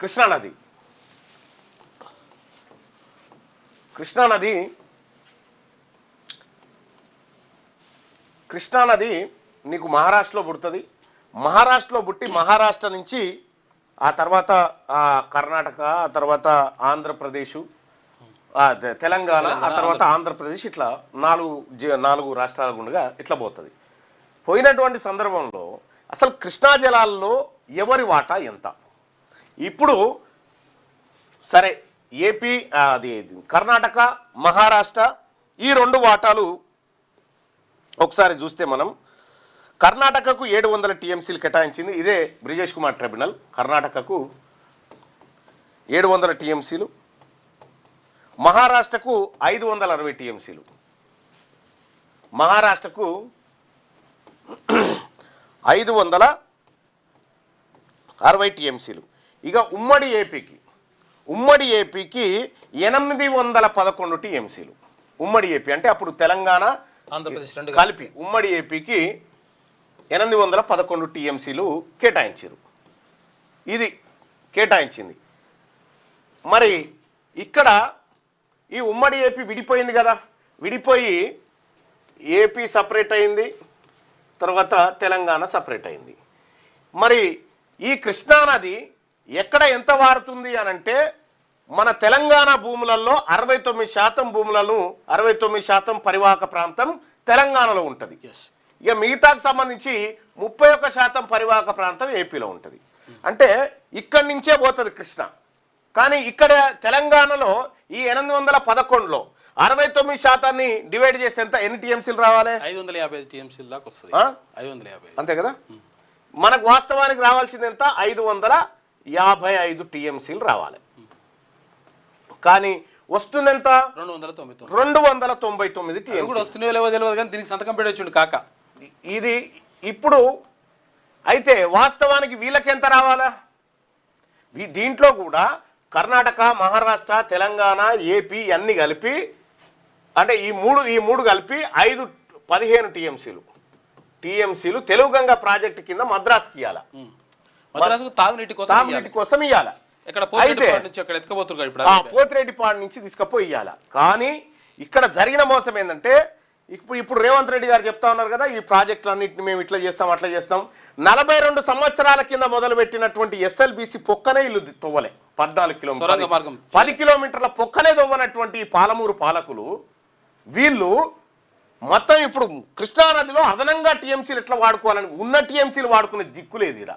కృష్ణానది కృష్ణానది నీకు మహారాష్ట్రలో పుడుతుంది. మహారాష్ట్రలో పుట్టి మహారాష్ట్ర నుంచి ఆ తర్వాత కర్ణాటక, ఆ తర్వాత ఆంధ్రప్రదేశ్, తెలంగాణ, ఆ తర్వాత ఆంధ్రప్రదేశ్, ఇట్లా నాలుగు రాష్ట్రాల గుండగా ఇట్లా పోతుంది. పోయినటువంటి సందర్భంలో అసలు కృష్ణా జలాల్లో ఎవరి వాటా ఎంత? ఇప్పుడు సరే ఏపీ, అది కర్ణాటక, మహారాష్ట్ర ఈ రెండు వాటాలు ఒకసారి చూస్తే మనం కర్ణాటకకు 700 టీఎంసీలు కేటాయించింది. ఇదే బ్రిజేష్ కుమార్ ట్రిబ్యునల్. కర్ణాటకకు 700 టీఎంసీలు, మహారాష్ట్రకు 560 టీఎంసీలు, మహారాష్ట్రకు 560 టీఎంసీలు. ఇక ఉమ్మడి ఏపీకి 811 టీఎంసీలు. ఉమ్మడి ఏపీ అంటే అప్పుడు తెలంగాణ ఆంధ్రప్రదేశ్ కలిపి ఉమ్మడి ఏపీకి 811 టీఎంసీలు కేటాయించారు. ఇది కేటాయించింది. మరి ఇక్కడ ఈ ఉమ్మడి ఏపీ విడిపోయింది కదా, విడిపోయి ఏపీ సపరేట్ అయింది, తర్వాత తెలంగాణ సపరేట్ అయింది. మరి ఈ కృష్ణానది ఎక్కడ ఎంత వారుతుంది అనంటే మన తెలంగాణ భూములలో 69% భూములను 69% పరివాహక ప్రాంతం తెలంగాణలో ఉంటుంది. ఇక మిగతాకు సంబంధించి 31% పరివాహక ప్రాంతం ఏపీలో ఉంటుంది. అంటే ఇక్కడి నుంచే పోతుంది కృష్ణ. కానీ ఇక్కడ తెలంగాణలో ఈ 811లో 69% డివైడ్ చేస్తే ఎంత, ఎన్ని టీఎంసీలు రావాలి? 550 టీఎంసీల దాకా వస్తుంది. 550 అంతే కదా. మనకు వాస్తవానికి రావాల్సింది ఎంత? 555 టీఎంసీలు రావాలి. కానీ వస్తుంది ఎంత? 299 టీఎంసీ వస్తున్నాయో లేవో తెలియదు కానీ దీనికి సంతకం పెట్టొచ్చుండు కాక. ఇది ఇప్పుడు అయితే వాస్తవానికి వీళ్ళకి ఎంత రావాలా? దీంట్లో కూడా కర్ణాటక, మహారాష్ట్ర, తెలంగాణ, ఏపీ అన్ని కలిపి అంటే ఈ మూడు కలిపి 15 టీఎంసీలు తెలుగు గంగా ప్రాజెక్టు కింద మద్రాసుకి ఇవ్వాలి. తాగునీటి కోసం ఇవ్వాలి. అయితే పోతిరెడ్డిపాడు నుంచి తీసుకపోయి ఇవ్వాలి. కానీ ఇక్కడ జరిగిన మోసం ఏంటంటే ఇప్పుడు రేవంత్ రెడ్డి గారు చెప్తా ఉన్నారు కదా, ఈ ప్రాజెక్టులన్నింటిని మేము ఇట్లా చేస్తాం అట్లా చేస్తాం. 42 సంవత్సరాల కింద మొదలు పెట్టినటువంటి ఎస్ఎల్బిసి పొక్కనే ఇల్లు తవ్వలే. 14 కిలోమీటర్ల 10 కిలోమీటర్ల పొక్కనే తవ్వనటువంటి పాలమూరు పాలకులు వీళ్ళు మొత్తం ఇప్పుడు కృష్ణానదిలో అదనంగా టీఎంసీలు ఎట్లా వాడుకోవాలని, ఉన్న టీఎంసీలు వాడుకునే దిక్కు లేదు ఇక్కడ.